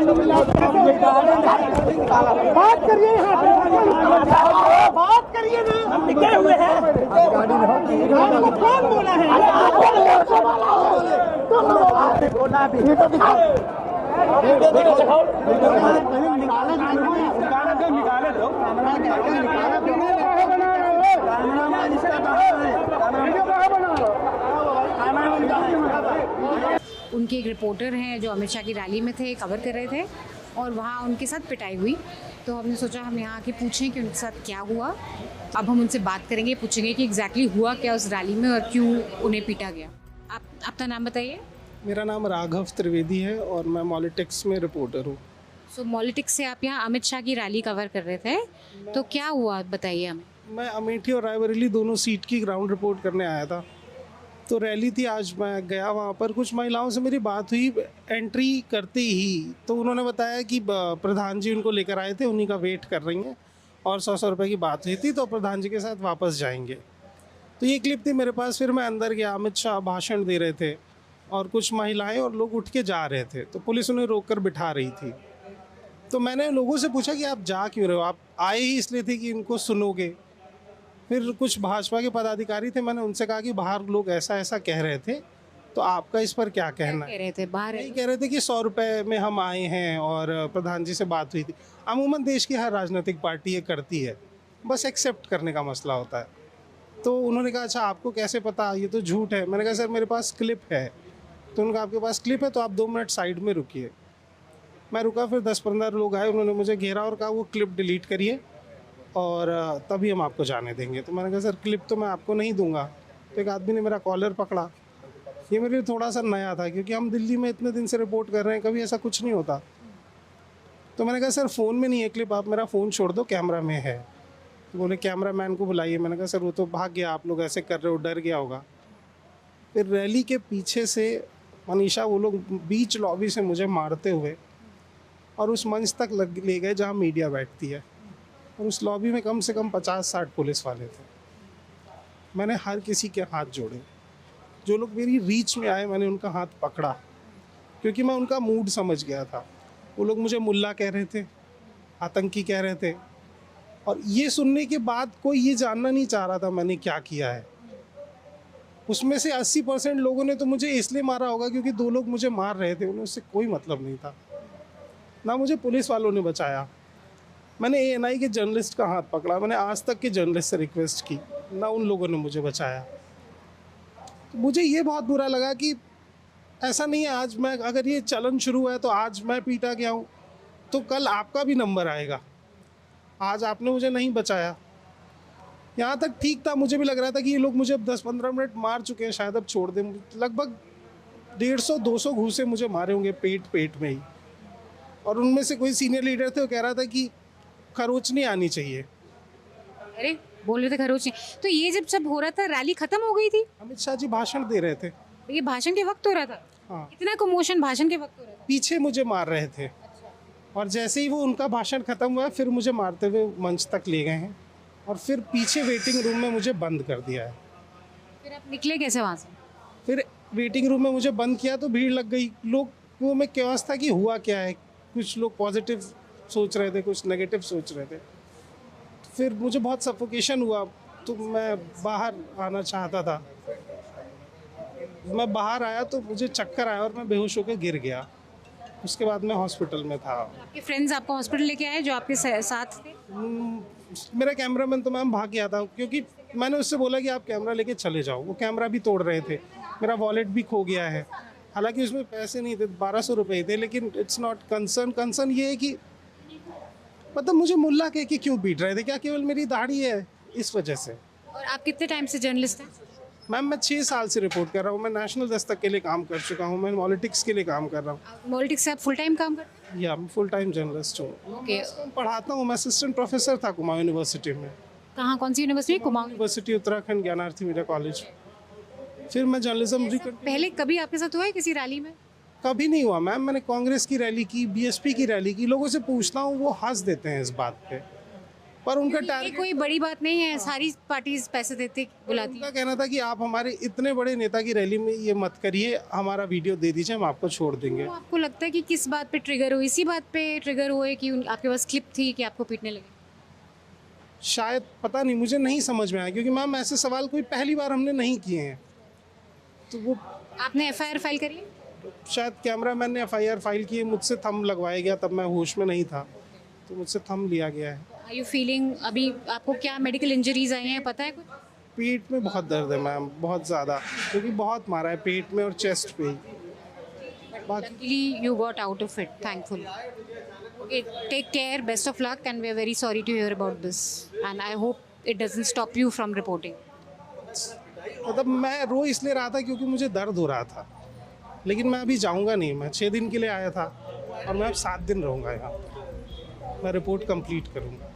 बात करिए, बात करिए ना, हम टिके हुए हैं। आपको कौन बोला है? बोला भी निकाले दो। उनके एक रिपोर्टर हैं जो अमित शाह की रैली में थे, कवर कर रहे थे और वहाँ उनके साथ पिटाई हुई। तो हमने सोचा हम यहाँ आके पूछें कि उनके साथ क्या हुआ। अब हम उनसे बात करेंगे, पूछेंगे कि एग्जैक्टली हुआ क्या उस रैली में और क्यों उन्हें पीटा गया। आप अपना नाम बताइए। मेरा नाम राघव त्रिवेदी है और मैं पॉलिटिक्स में रिपोर्टर हूँ। सो पॉलिटिक्स से आप यहाँ अमित शाह की रैली कवर कर रहे थे, तो क्या हुआ बताइए हमें। मैं अमेठी और रायबरेली दोनों सीट की ग्राउंड रिपोर्ट करने आया था। तो रैली थी आज, मैं गया वहाँ पर। कुछ महिलाओं से मेरी बात हुई एंट्री करते ही। तो उन्होंने बताया कि प्रधान जी उनको लेकर आए थे, उन्हीं का वेट कर रही हैं और 100 रुपये की बात हुई थी, तो प्रधान जी के साथ वापस जाएंगे। तो ये क्लिप थी मेरे पास। फिर मैं अंदर गया, अमित शाह भाषण दे रहे थे और कुछ महिलाएं और लोग उठ के जा रहे थे, तो पुलिस उन्हें रोक कर बिठा रही थी। तो मैंने लोगों से पूछा कि आप जा क्यों रहे हो, आप आए ही इसलिए थे कि इनको सुनोगे। फिर कुछ भाजपा के पदाधिकारी थे, मैंने उनसे कहा कि बाहर लोग ऐसा ऐसा कह रहे थे, तो आपका इस पर क्या कहना है। कह रहे थे बाहर यही कह रहे थे कि 100 रुपये में हम आए हैं और प्रधान जी से बात हुई थी। अमूमन देश की हर राजनीतिक पार्टी ये करती है, बस एक्सेप्ट करने का मसला होता है। तो उन्होंने कहा अच्छा आपको कैसे पता, ये तो झूठ है। मैंने कहा सर मेरे पास क्लिप है। तो उन्होंने कहा आपके पास क्लिप है तो आप 2 मिनट साइड में रुकिए। मैं रुका, फिर 10-15 लोग आए, उन्होंने मुझे घेरा और कहा वो क्लिप डिलीट करिए और तभी हम आपको जाने देंगे। तो मैंने कहा सर क्लिप तो मैं आपको नहीं दूंगा। तो एक आदमी ने मेरा कॉलर पकड़ा। ये मेरे लिए थोड़ा सा नया था क्योंकि हम दिल्ली में इतने दिन से रिपोर्ट कर रहे हैं, कभी ऐसा कुछ नहीं होता। तो मैंने कहा सर फ़ोन में नहीं है क्लिप, आप मेरा फ़ोन छोड़ दो, कैमरा में है। तो बोले कैमरा मैन को बुलाइए। मैंने कहा सर वो तो भाग गया, आप लोग ऐसे कर रहे हो, डर गया होगा। फिर रैली के पीछे से मनीषा वो लोग बीच लॉबी से मुझे मारते हुए और उस मंच तक ले गए जहाँ मीडिया बैठती है। और उस लॉबी में कम से कम 50-60 पुलिस वाले थे। मैंने हर किसी के हाथ जोड़े, जो लोग मेरी रीच में आए मैंने उनका हाथ पकड़ा, क्योंकि मैं उनका मूड समझ गया था। वो लोग मुझे मुल्ला कह रहे थे, आतंकी कह रहे थे, और ये सुनने के बाद कोई ये जानना नहीं चाह रहा था मैंने क्या किया है। उसमें से 80% लोगों ने तो मुझे इसलिए मारा होगा क्योंकि 2 लोग मुझे मार रहे थे, उन्हें उससे कोई मतलब नहीं था। ना मुझे पुलिस वालों ने बचाया। मैंने ANI के जर्नलिस्ट का हाथ पकड़ा, मैंने आज तक के जर्नलिस्ट से रिक्वेस्ट की, ना उन लोगों ने मुझे बचाया। तो मुझे ये बहुत बुरा लगा कि ऐसा नहीं है आज मैं, अगर ये चलन शुरू है तो आज मैं पीटा गया हूँ तो कल आपका भी नंबर आएगा। आज आपने मुझे नहीं बचाया। यहाँ तक ठीक था, मुझे भी लग रहा था कि ये लोग मुझे अब 10-15 मिनट मार चुके हैं, शायद अब छोड़ दें। लगभग 150-200 घूंसे मुझे मारे होंगे पेट में ही। और उनमें से कोई सीनियर लीडर थे, वो कह रहा था कि खरोच नहीं आनी चाहिए। अरे बोल रहे थे खरोच नहीं। तो ये जब सब हो रहा था, रैली खत्म हो गई थी? अमित शाह जी भाषण दे रहे थे। ये भाषण के वक्त हो रहा था? हाँ, इतना कमोशन भाषण के वक्त हो रहा था? पीछे मुझे मार रहे थे। अच्छा। और जैसे ही वो उनका भाषण खत्म हुआ फिर मुझे मारते हुए मंच तक ले गए हैं और फिर पीछे वेटिंग रूम में मुझे बंद कर दिया है। फिर आप निकले कैसे वहाँ से? फिर वेटिंग रूम में मुझे बंद किया तो भीड़ लग गई। लोगों में क्योस था कि हुआ क्या है। कुछ लोग पॉजिटिव सोच रहे थे, कुछ नेगेटिव सोच रहे थे। फिर मुझे बहुत सफोकेशन हुआ तो मैं बाहर आना चाहता था। मैं बाहर आया तो मुझे चक्कर आया और मैं बेहोश होकर गिर गया। उसके बाद मैं हॉस्पिटल में था। आपके फ्रेंड्स आपको हॉस्पिटल लेके आए जो आपके साथ थे? मेरा कैमरामैन तो मैम भाग गया था क्योंकि मैंने उससे बोला कि आप कैमरा लेके चले जाओ। वो कैमरा भी तोड़ रहे थे। मेरा वॉलेट भी खो गया है, हालांकि उसमें पैसे नहीं थे, 1200 रुपये थे, लेकिन इट्स नॉट कंसर्न ये है कि मतलब मुझे मुल्ला कह के क्यों पीट रहे थे, क्या केवल मेरी दाढ़ी है इस वजह से। और आप कितने टाइम से जर्नलिस्ट हैं? मैम मैं 6 साल से रिपोर्ट कर रहा हूँ। मैं नेशनल दस्तक के लिए काम कर चुका हूँ, मैं पॉलिटिक्स के लिए काम कर रहा हूँ। पॉलिटिक्स से आप फुल टाइम काम करते हैं? या मैं फुल टाइम जर्नलिस्ट हूँ। ओके। पढ़ाता हूँ, मैं असिस्टेंट प्रोफेसर था कुमाऊं यूनिवर्सिटी में। कहाँ, कौन सी university? Kumaon university Uttarakhand, Gyanarthi media college. फिर मैं जर्नलिज्म पहले कभी आपके साथ हुआ है किसी रैली में? कभी नहीं हुआ मैम। मैंने कांग्रेस की रैली की, BSP की रैली की, लोगों से पूछता हूँ वो हंस देते हैं इस बात पे। पर उनका ये टारगेट, कोई बड़ी बात नहीं है, सारी पार्टीज पैसे देते बुलाती उनका कहना था कि आप हमारे इतने बड़े नेता की रैली में ये मत करिए, हमारा वीडियो दे दीजिए, हम आपको छोड़ देंगे। तो आपको लगता है कि किस बात पे ट्रिगर हुई? इसी बात पे ट्रिगर हुए कि आपके पास क्लिप थी कि आपको पीटने लगे? शायद, पता नहीं, मुझे नहीं समझ में आया, क्योंकि मैम ऐसे सवाल कोई पहली बार हमने नहीं किए हैं। तो वो आपने FIR फाइल करी? शायद कैमरामैन ने FIR फाइल की है, मुझसे थंब लगवाया गया, तब मैं होश में नहीं था, तो मुझसे थंब लिया गया है। आर यू फीलिंग, अभी आपको क्या मेडिकल इंजरीज आई हैं, पता है कुछ? पेट में बहुत दर्द है मैम, बहुत ज़्यादा, क्योंकि बहुत मारा है पेट में और चेस्ट पे। Luckily you got out of it, thankfully. Okay, take care, best of luck, and we are very sorry to hear about this, and I hope it doesn't stop you from reporting. मतलब मैं रो इसलिए रहा था क्योंकि मुझे दर्द हो रहा था, लेकिन मैं अभी जाऊंगा नहीं, मैं 6 दिन के लिए आया था और मैं अब 7 दिन रहूंगा यहाँ, मैं रिपोर्ट कंप्लीट करूंगा।